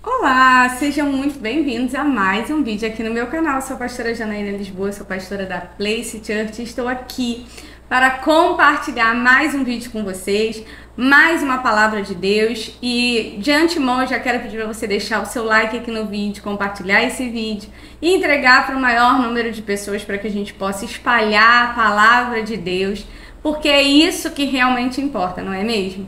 Olá, sejam muito bem-vindos a mais um vídeo aqui no meu canal. Eu sou a pastora Janaína Lisboa, sou pastora da Place Church. Estou aqui para compartilhar mais um vídeo com vocês, mais uma palavra de Deus. E de antemão eu já quero pedir para você deixar o seu like aqui no vídeo, compartilhar esse vídeo e entregar para o maior número de pessoas para que a gente possa espalhar a palavra de Deus, porque é isso que realmente importa, não é mesmo?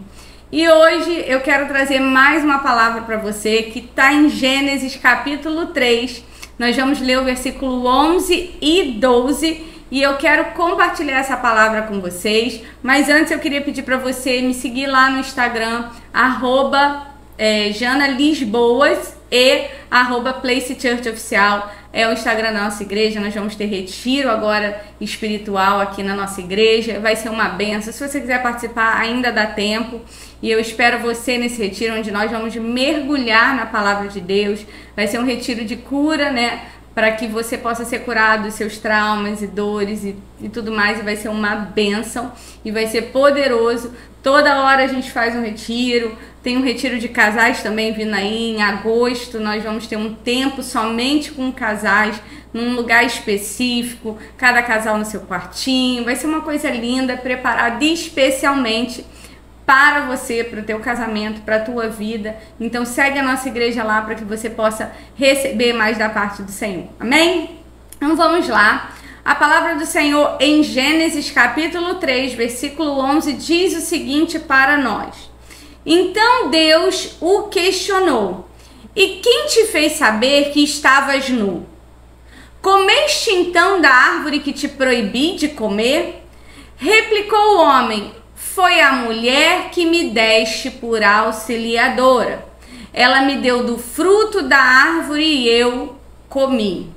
E hoje eu quero trazer mais uma palavra para você que está em Gênesis capítulo 3. Nós vamos ler o versículo 11 e 12 e eu quero compartilhar essa palavra com vocês. Mas antes eu queria pedir para você me seguir lá no Instagram, @janalisboas e @placechurchoficial. É o Instagram da nossa igreja. Nós vamos ter retiro agora espiritual aqui na nossa igreja. Vai ser uma benção. Se você quiser participar, ainda dá tempo. E eu espero você nesse retiro, onde nós vamos mergulhar na palavra de Deus. Vai ser um retiro de cura, né? Para que você possa ser curado dos seus traumas e dores e tudo mais. E vai ser uma bênção e vai ser poderoso. Toda hora a gente faz um retiro. Tem um retiro de casais também vindo aí em agosto. Nós vamos ter um tempo somente com casais, num lugar específico, cada casal no seu quartinho. Vai ser uma coisa linda, preparada especialmente para você, para o teu casamento, para a tua vida. Então segue a nossa igreja lá para que você possa receber mais da parte do Senhor. Amém? Então vamos lá. A palavra do Senhor em Gênesis capítulo 3, versículo 11 diz o seguinte para nós: Então Deus o questionou: E quem te fez saber que estavas nu? Comeste então da árvore que te proibi de comer? Replicou o homem: Foi a mulher que me deste por auxiliadora. Ela me deu do fruto da árvore e eu comi.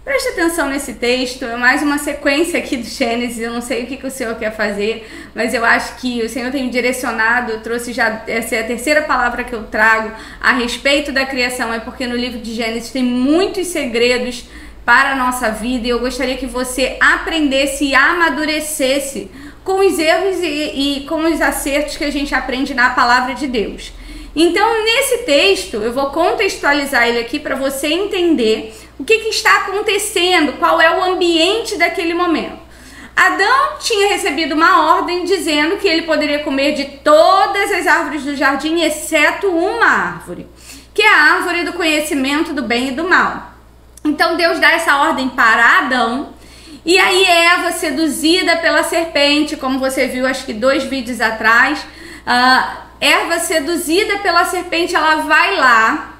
Preste atenção nesse texto, é mais uma sequência aqui do Gênesis. Eu não sei o que o Senhor quer fazer, mas eu acho que o Senhor tem me direcionado. Eu trouxe já, essa é a terceira palavra que eu trago a respeito da criação, é porque no livro de Gênesis tem muitos segredos para a nossa vida e eu gostaria que você aprendesse e amadurecesse com os erros e com os acertos que a gente aprende na palavra de Deus. Então, nesse texto, eu vou contextualizar ele aqui para você entender o que está acontecendo, qual é o ambiente daquele momento. Adão tinha recebido uma ordem dizendo que ele poderia comer de todas as árvores do jardim, exceto uma árvore, que é a árvore do conhecimento do bem e do mal. Então, Deus dá essa ordem para Adão. E aí Eva, seduzida pela serpente, como você viu acho que 2 vídeos atrás, Eva seduzida pela serpente, ela vai lá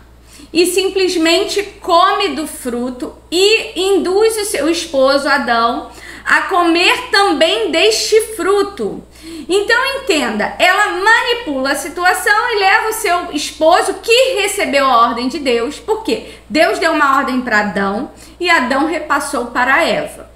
e simplesmente come do fruto e induz o seu esposo Adão a comer também deste fruto. Então entenda, ela manipula a situação e leva o seu esposo, que recebeu a ordem de Deus, porque Deus deu uma ordem para Adão e Adão repassou para Eva.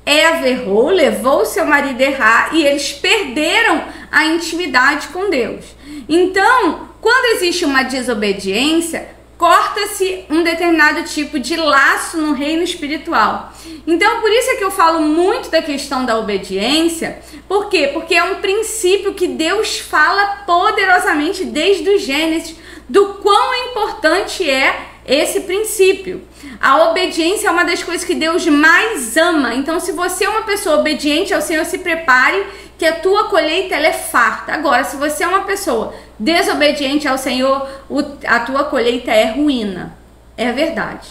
Eva errou, levou o seu marido a errar e eles perderam a intimidade com Deus. Então, quando existe uma desobediência, corta-se um determinado tipo de laço no reino espiritual. Então, por isso é que eu falo muito da questão da obediência. Por quê? Porque é um princípio que Deus fala poderosamente desde o Gênesis, do quão importante é esse princípio. A obediência é uma das coisas que Deus mais ama. Então, se você é uma pessoa obediente ao Senhor, se prepare, que a tua colheita ela é farta. Agora, se você é uma pessoa desobediente ao Senhor, a tua colheita é ruína. É verdade.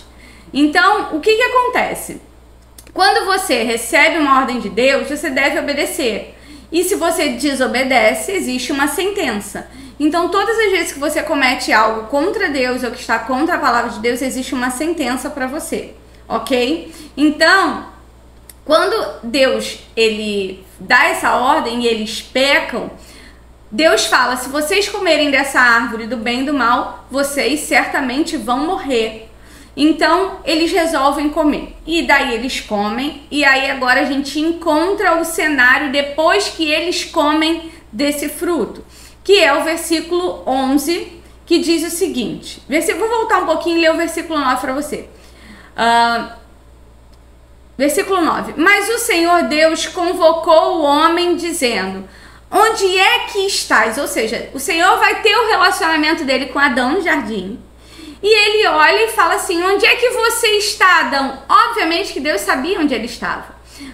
Então, o que acontece? Quando você recebe uma ordem de Deus, você deve obedecer. E se você desobedece, existe uma sentença. Então, todas as vezes que você comete algo contra Deus ou que está contra a palavra de Deus, existe uma sentença para você, ok? Então, quando Deus ele dá essa ordem e eles pecam, Deus fala: se vocês comerem dessa árvore do bem e do mal, vocês certamente vão morrer. Então, eles resolvem comer. E daí eles comem. E aí agora a gente encontra o cenário depois que eles comem desse fruto, que é o versículo 11, que diz o seguinte. Vou voltar um pouquinho e ler o versículo 9 para você. Versículo 9. Mas o Senhor Deus convocou o homem dizendo: onde é que estás? Ou seja, o Senhor vai ter o relacionamento dele com Adão no jardim. E ele olha e fala assim: onde é que você está, Adão? Obviamente que Deus sabia onde ele estava.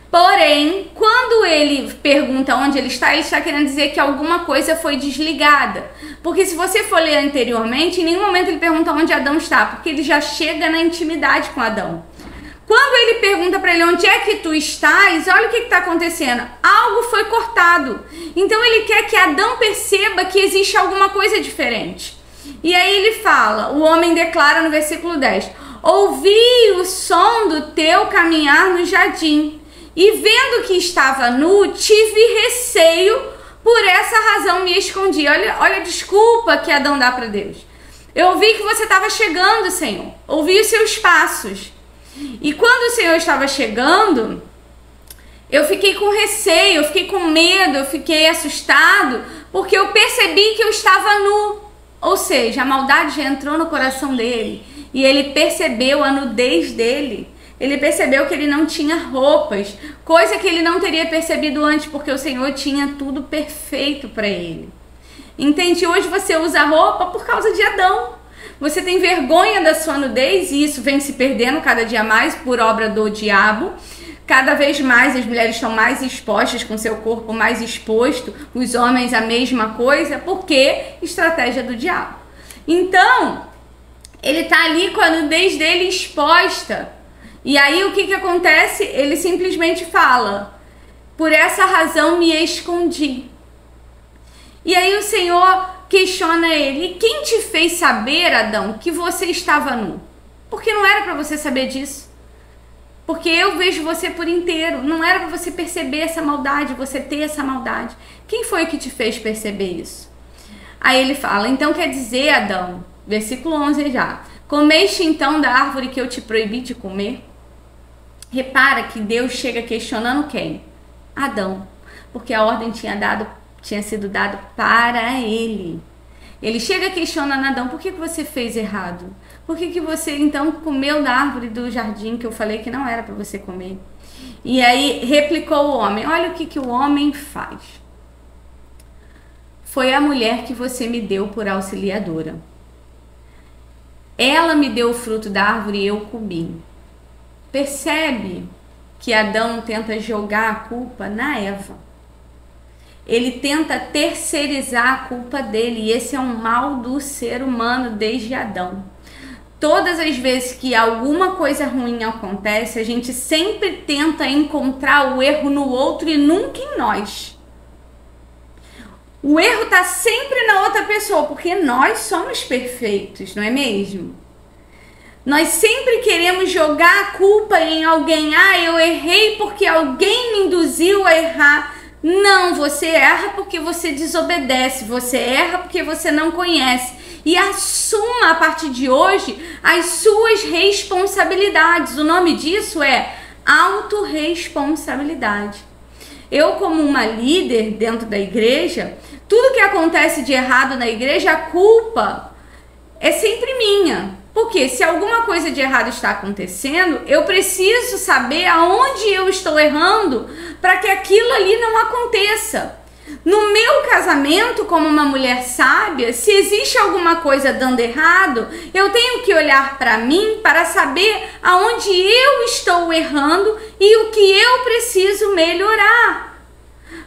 Porém, quando ele pergunta onde ele está querendo dizer que alguma coisa foi desligada. Porque se você for ler anteriormente, em nenhum momento ele pergunta onde Adão está, porque ele já chega na intimidade com Adão. Quando ele pergunta para ele onde é que tu estás, olha o que está acontecendo. Algo foi cortado. Então ele quer que Adão perceba que existe alguma coisa diferente. E aí ele fala, o homem declara no versículo 10: ouvi o som do teu caminhar no jardim, e vendo que estava nu, tive receio, por essa razão me escondi. Olha a desculpa que Adão dá para Deus. Eu ouvi que você estava chegando, Senhor. Ouvi os seus passos. E quando o Senhor estava chegando, eu fiquei com receio, eu fiquei com medo, eu fiquei assustado, porque eu percebi que eu estava nu. Ou seja, a maldade já entrou no coração dele. E ele percebeu a nudez dele. Ele percebeu que ele não tinha roupas, coisa que ele não teria percebido antes, porque o Senhor tinha tudo perfeito para ele. Entende? Hoje você usa roupa por causa de Adão. Você tem vergonha da sua nudez e isso vem se perdendo cada dia mais por obra do diabo. Cada vez mais as mulheres estão mais expostas, com seu corpo mais exposto, os homens a mesma coisa, porque estratégia do diabo. Então, ele está ali com a nudez dele exposta. E aí o que acontece? Ele simplesmente fala: por essa razão me escondi. E aí o Senhor questiona ele: e quem te fez saber, Adão, que você estava nu? Porque não era para você saber disso. Porque eu vejo você por inteiro. Não era para você perceber essa maldade, você ter essa maldade. Quem foi que te fez perceber isso? Aí ele fala: então quer dizer, Adão, versículo 11 já, comeste então da árvore que eu te proibi de comer? Repara que Deus chega questionando quem? Adão. Porque a ordem tinha sido dada para ele. Ele chega questionando Adão: por que você fez errado? Por que você então comeu da árvore do jardim que eu falei que não era para você comer? E aí replicou o homem: olha o que o homem faz. Foi a mulher que você me deu por auxiliadora. Ela me deu o fruto da árvore e eu comi. Percebe que Adão tenta jogar a culpa na Eva. Ele tenta terceirizar a culpa dele, e esse é um mal do ser humano desde Adão. Todas as vezes que alguma coisa ruim acontece, a gente sempre tenta encontrar o erro no outro e nunca em nós. O erro está sempre na outra pessoa, porque nós somos perfeitos, não é mesmo? Nós sempre queremos jogar a culpa em alguém. Ah, eu errei porque alguém me induziu a errar. Não, você erra porque você desobedece. Você erra porque você não conhece. E assuma a partir de hoje as suas responsabilidades. O nome disso é autorresponsabilidade. Eu, como uma líder dentro da igreja, tudo que acontece de errado na igreja, a culpa é sempre minha. Porque se alguma coisa de errado está acontecendo, eu preciso saber aonde eu estou errando para que aquilo ali não aconteça. No meu casamento, como uma mulher sábia, se existe alguma coisa dando errado, eu tenho que olhar para mim para saber aonde eu estou errando e o que eu preciso melhorar.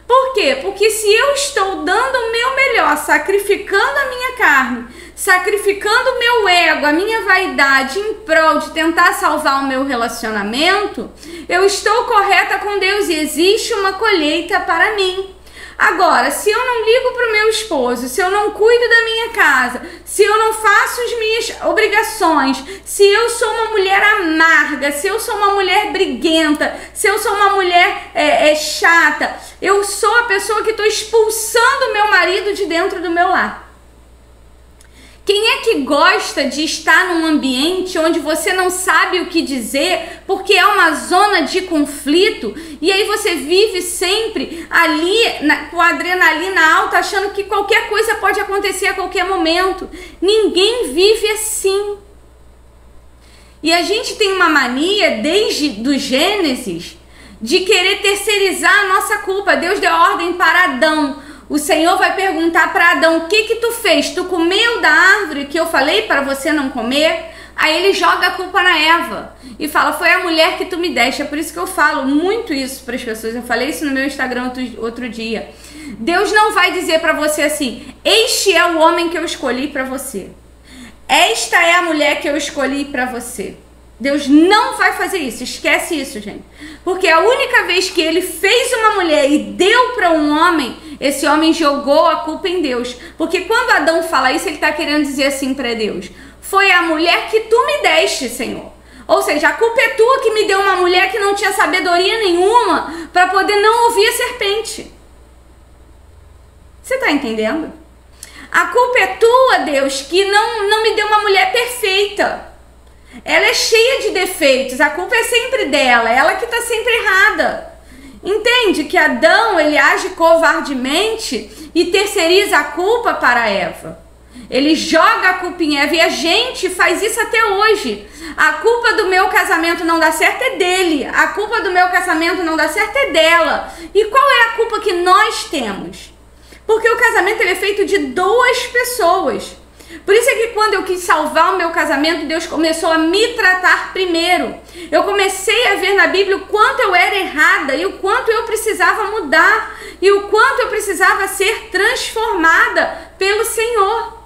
Por quê? Porque se eu estou dando o meu melhor, sacrificando a minha carne, sacrificando o meu ego, a minha vaidade em prol de tentar salvar o meu relacionamento, eu estou correta com Deus e existe uma colheita para mim. Agora, se eu não ligo para o meu esposo, se eu não cuido da minha casa, se eu não faço as minhas obrigações, se eu sou uma mulher amarga, se eu sou uma mulher briguenta, se eu sou uma mulher chata, eu sou a pessoa que estou expulsando o meu marido de dentro do meu lar. Quem é que gosta de estar num ambiente onde você não sabe o que dizer, porque é uma zona de conflito, e aí você vive sempre ali com a adrenalina alta, achando que qualquer coisa pode acontecer a qualquer momento? Ninguém vive assim. E a gente tem uma mania, desde do Gênesis, de querer terceirizar a nossa culpa. Deus deu ordem para Adão: O Senhor vai perguntar para Adão: o que tu fez? Tu comeu da árvore que eu falei para você não comer? Aí ele joga a culpa na Eva e fala: foi a mulher que tu me deste. É por isso que eu falo muito isso para as pessoas. Eu falei isso no meu Instagram outro dia. Deus não vai dizer para você assim: este é o homem que eu escolhi para você. Esta é a mulher que eu escolhi para você. Deus não vai fazer isso. Esquece isso, gente. Porque a única vez que ele fez uma mulher e deu para um homem, esse homem jogou a culpa em Deus. Porque quando Adão fala isso, ele está querendo dizer assim para Deus: foi a mulher que tu me deste, Senhor. Ou seja, a culpa é tua que me deu uma mulher que não tinha sabedoria nenhuma para poder não ouvir a serpente. Você está entendendo? A culpa é tua, Deus, que não me deu uma mulher perfeita. Ela é cheia de defeitos, a culpa é sempre dela, ela que está sempre errada. Entende que Adão, ele age covardemente e terceiriza a culpa para Eva. Ele joga a culpa em Eva e a gente faz isso até hoje. A culpa do meu casamento não dá certo é dele, a culpa do meu casamento não dá certo é dela. E qual é a culpa que nós temos? Porque o casamento ele é feito de duas pessoas. Por isso é que quando eu quis salvar o meu casamento, Deus começou a me tratar primeiro. Eu comecei a ver na Bíblia o quanto eu era errada e o quanto eu precisava mudar e o quanto eu precisava ser transformada pelo Senhor.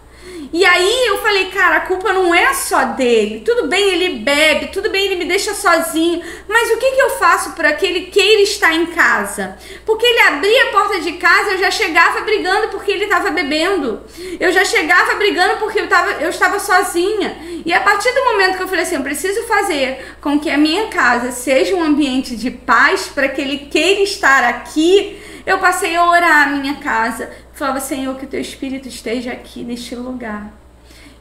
E aí eu falei: cara, a culpa não é só dele. Tudo bem, ele bebe, tudo bem, ele me deixa sozinho, mas o que eu faço por aquele que ele está em casa? Porque ele abria a porta de casa, eu já chegava brigando porque ele estava bebendo. Eu já chegava brigando porque eu estava sozinha. E a partir do momento que eu falei assim: eu preciso fazer com que a minha casa seja um ambiente de paz para que ele queira estar aqui, eu passei a orar a minha casa. Falava: Senhor, que o teu Espírito esteja aqui neste lugar.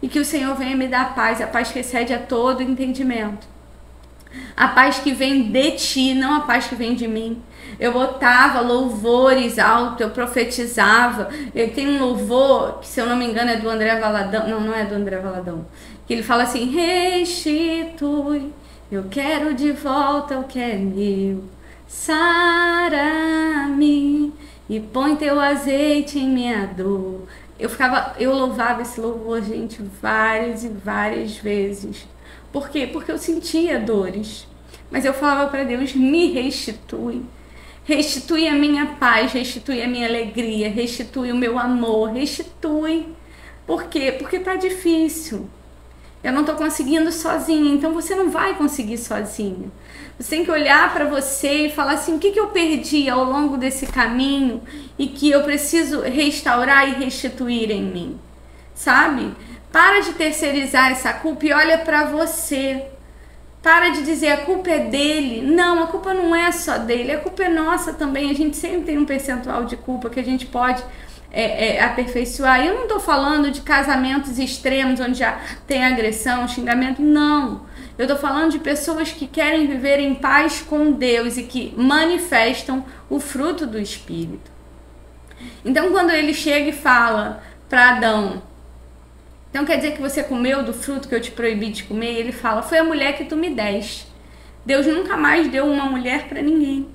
E que o Senhor venha me dar paz, a paz que excede a todo entendimento. A paz que vem de ti, não a paz que vem de mim. Eu botava louvores altos, eu profetizava. Eu tenho um louvor, que se eu não me engano é do André Valadão. Não, não é do André Valadão. Que ele fala assim: restitui, eu quero de volta o que é meu. Sara-me e põe teu azeite em minha dor. Eu louvava esse louvor, gente, várias e várias vezes. Por quê? Porque eu sentia dores. Mas eu falava para Deus: me restitui. Restitui a minha paz, restitui a minha alegria, restitui o meu amor, restitui. Por quê? Porque tá difícil. Eu não tô conseguindo sozinha, então você não vai conseguir sozinho. Você tem que olhar para você e falar assim: o que eu perdi ao longo desse caminho e que eu preciso restaurar e restituir em mim, sabe? Para de terceirizar essa culpa e olha para você. Para de dizer: a culpa é dele. Não, a culpa não é só dele, a culpa é nossa também. A gente sempre tem um percentual de culpa que a gente pode aperfeiçoar. Eu não estou falando de casamentos extremos onde já tem agressão, xingamento, não. Eu estou falando de pessoas que querem viver em paz com Deus e que manifestam o fruto do Espírito. Então, quando ele chega e fala para Adão: então quer dizer que você comeu do fruto que eu te proibi de comer? Ele fala: foi a mulher que tu me deste. Deus nunca mais deu uma mulher para ninguém.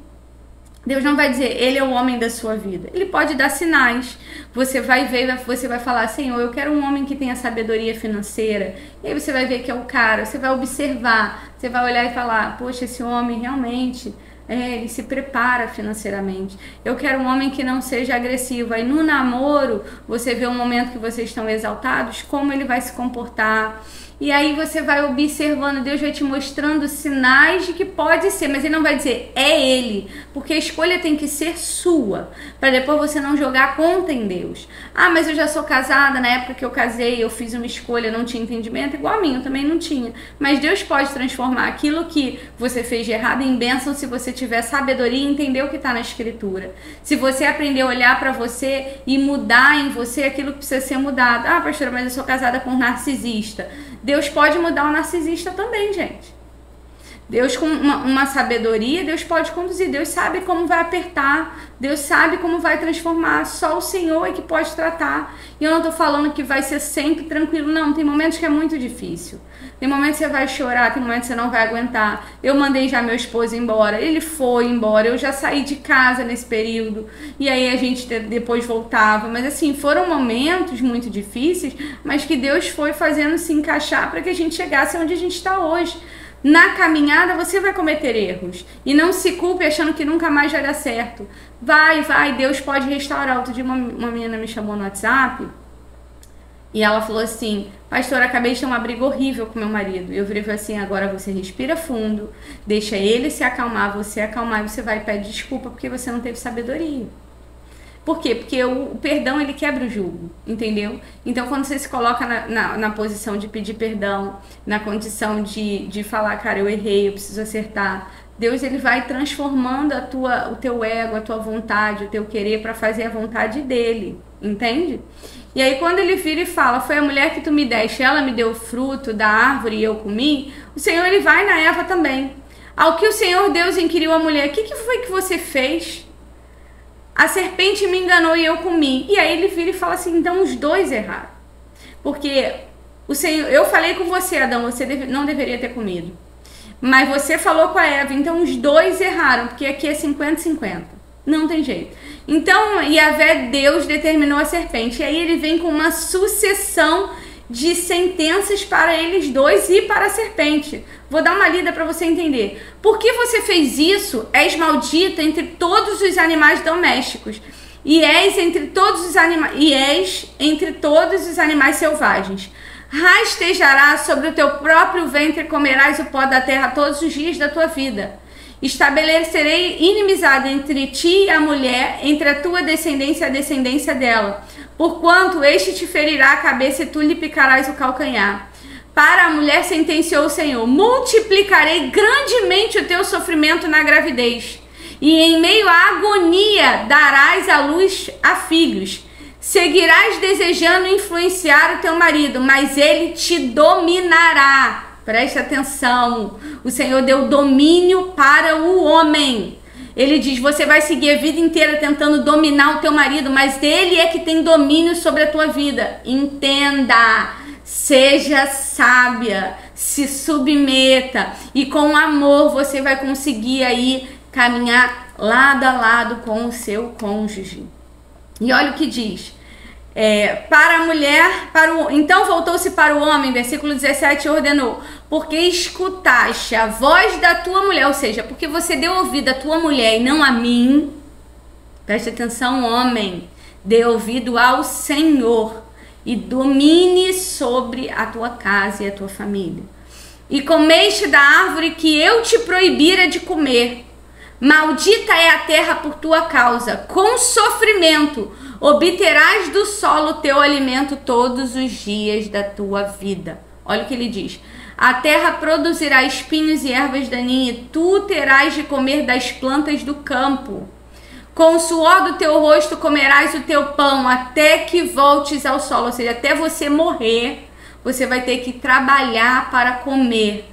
Deus não vai dizer: ele é o homem da sua vida. Ele pode dar sinais. Você vai ver, você vai falar: Senhor, eu quero um homem que tenha sabedoria financeira. E aí você vai ver que é o cara. Você vai observar. Você vai olhar e falar: poxa, esse homem realmente, ele se prepara financeiramente. Eu quero um homem que não seja agressivo. Aí no namoro, você vê o momento que vocês estão exaltados, como ele vai se comportar. E aí você vai observando, Deus vai te mostrando sinais de que pode ser, mas ele não vai dizer: é ele, porque a escolha tem que ser sua, para depois você não jogar conta em Deus. Ah, mas eu já sou casada, na época que eu casei eu fiz uma escolha, não tinha entendimento, igual a mim, eu também não tinha. Mas Deus pode transformar aquilo que você fez de errado em bênção se você tiver sabedoria e entender o que está na Escritura. Se você aprender a olhar para você e mudar em você aquilo que precisa ser mudado. Ah, pastora, mas eu sou casada com um narcisista. Deus pode mudar o narcisista também, gente. Deus com uma sabedoria, Deus pode conduzir, Deus sabe como vai apertar, Deus sabe como vai transformar, só o Senhor é que pode tratar. E eu não tô falando que vai ser sempre tranquilo, não, tem momentos que é muito difícil. Tem momentos que você vai chorar, tem momentos que você não vai aguentar. Eu mandei já meu esposo embora, ele foi embora, eu já saí de casa nesse período, e aí a gente depois voltava. Mas assim, foram momentos muito difíceis, mas que Deus foi fazendo se encaixar para que a gente chegasse onde a gente está hoje. Na caminhada você vai cometer erros, e não se culpe achando que nunca mais vai dar certo. Vai, Deus pode restaurar. Outro dia uma menina me chamou no WhatsApp, e ela falou assim: pastora, acabei de ter uma briga horrível com meu marido. Eu virei e falei assim: agora você respira fundo, deixa ele se acalmar, você acalmar, e você vai pedir desculpa porque você não teve sabedoria. Por quê? Porque o perdão, ele quebra o jugo, entendeu? Então, quando você se coloca na posição de pedir perdão, na condição de falar, cara, eu errei, eu preciso acertar, Deus, ele vai transformando o teu ego, a tua vontade, o teu querer para fazer a vontade dele, entende? E aí, quando ele vira e fala: foi a mulher que tu me deste, ela me deu o fruto da árvore e eu comi, o Senhor, ele vai na Eva também. Ao que o Senhor Deus inquiriu a mulher: o que foi que você fez? A serpente me enganou e eu comi. E aí ele vira e fala assim: então os dois erraram. Porque o Senhor, eu falei com você, Adão, você não deveria ter comido. Mas você falou com a Eva, então os dois erraram, porque aqui é 50-50. Não tem jeito. Então, Yahvé, Deus, determinou a serpente. E aí ele vem com uma sucessão de sentenças para eles dois e para a serpente. Vou dar uma lida para você entender. Por que você fez isso? És maldita entre todos os animais domésticos, e és entre todos os animais selvagens. Rastejarás sobre o teu próprio ventre e comerás o pó da terra todos os dias da tua vida. Estabelecerei inimizade entre ti e a mulher, entre a tua descendência e a descendência dela. Porquanto este te ferirá a cabeça e tu lhe picarás o calcanhar. Para a mulher sentenciou o Senhor: multiplicarei grandemente o teu sofrimento na gravidez, e em meio à agonia darás à luz a filhos. Seguirás desejando influenciar o teu marido, mas ele te dominará. Preste atenção, o Senhor deu domínio para o homem. Ele diz: você vai seguir a vida inteira tentando dominar o teu marido, mas ele é que tem domínio sobre a tua vida. Entenda, seja sábia, se submeta, e com amor você vai conseguir aí caminhar lado a lado com o seu cônjuge. E olha o que diz. Para a mulher, então voltou-se para o homem, versículo 17, e ordenou: porque escutaste a voz da tua mulher, ou seja, porque você deu ouvido à tua mulher e não a mim. Preste atenção, homem, dê ouvido ao Senhor e domine sobre a tua casa e a tua família. E comeste da árvore que eu te proibira de comer. Maldita é a terra por tua causa, com sofrimento obterás do solo teu alimento todos os dias da tua vida. Olha o que ele diz: a terra produzirá espinhos e ervas daninhas, e tu terás de comer das plantas do campo. Com o suor do teu rosto comerás o teu pão, até que voltes ao solo. Ou seja, até você morrer, você vai ter que trabalhar para comer.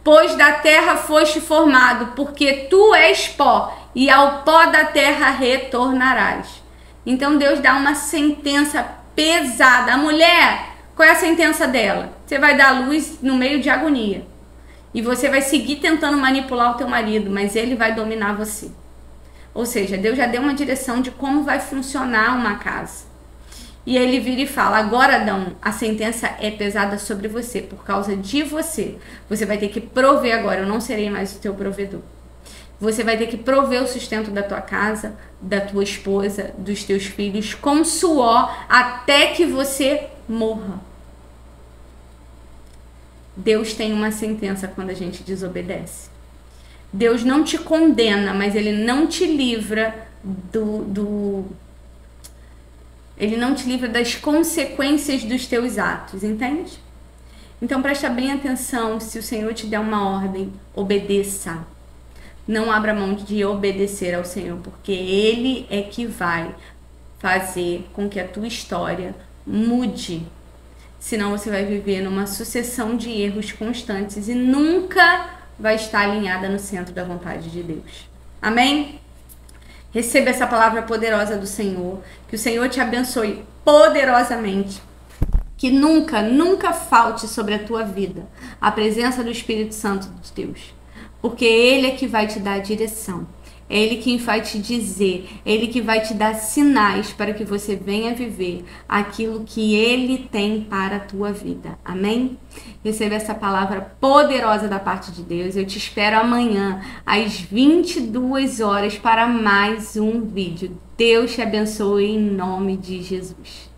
Pois da terra foste formado, porque tu és pó, e ao pó da terra retornarás. Então Deus dá uma sentença pesada. A mulher, qual é a sentença dela? Você vai dar luz no meio de agonia. E você vai seguir tentando manipular o teu marido, mas ele vai dominar você. Ou seja, Deus já deu uma direção de como vai funcionar uma casa. E ele vira e fala: agora, Adão, a sentença é pesada sobre você, por causa de você. Você vai ter que prover agora, eu não serei mais o teu provedor. Você vai ter que prover o sustento da tua casa, da tua esposa, dos teus filhos, com suor, até que você morra. Deus tem uma sentença quando a gente desobedece. Deus não te condena, mas ele não te livra ele não te livra das consequências dos teus atos, entende? Então presta bem atenção, se o Senhor te der uma ordem, obedeça. Não abra mão de obedecer ao Senhor, porque ele é que vai fazer com que a tua história mude. Senão você vai viver numa sucessão de erros constantes e nunca vai estar alinhada no centro da vontade de Deus. Amém? Receba essa palavra poderosa do Senhor, que o Senhor te abençoe poderosamente, que nunca falte sobre a tua vida a presença do Espírito Santo de Deus, porque Ele é que vai te dar a direção, é Ele quem vai te dizer, é Ele que vai te dar sinais para que você venha viver aquilo que Ele tem para a tua vida. Amém? Receba essa palavra poderosa da parte de Deus. Eu te espero amanhã às 22 horas para mais um vídeo. Deus te abençoe em nome de Jesus.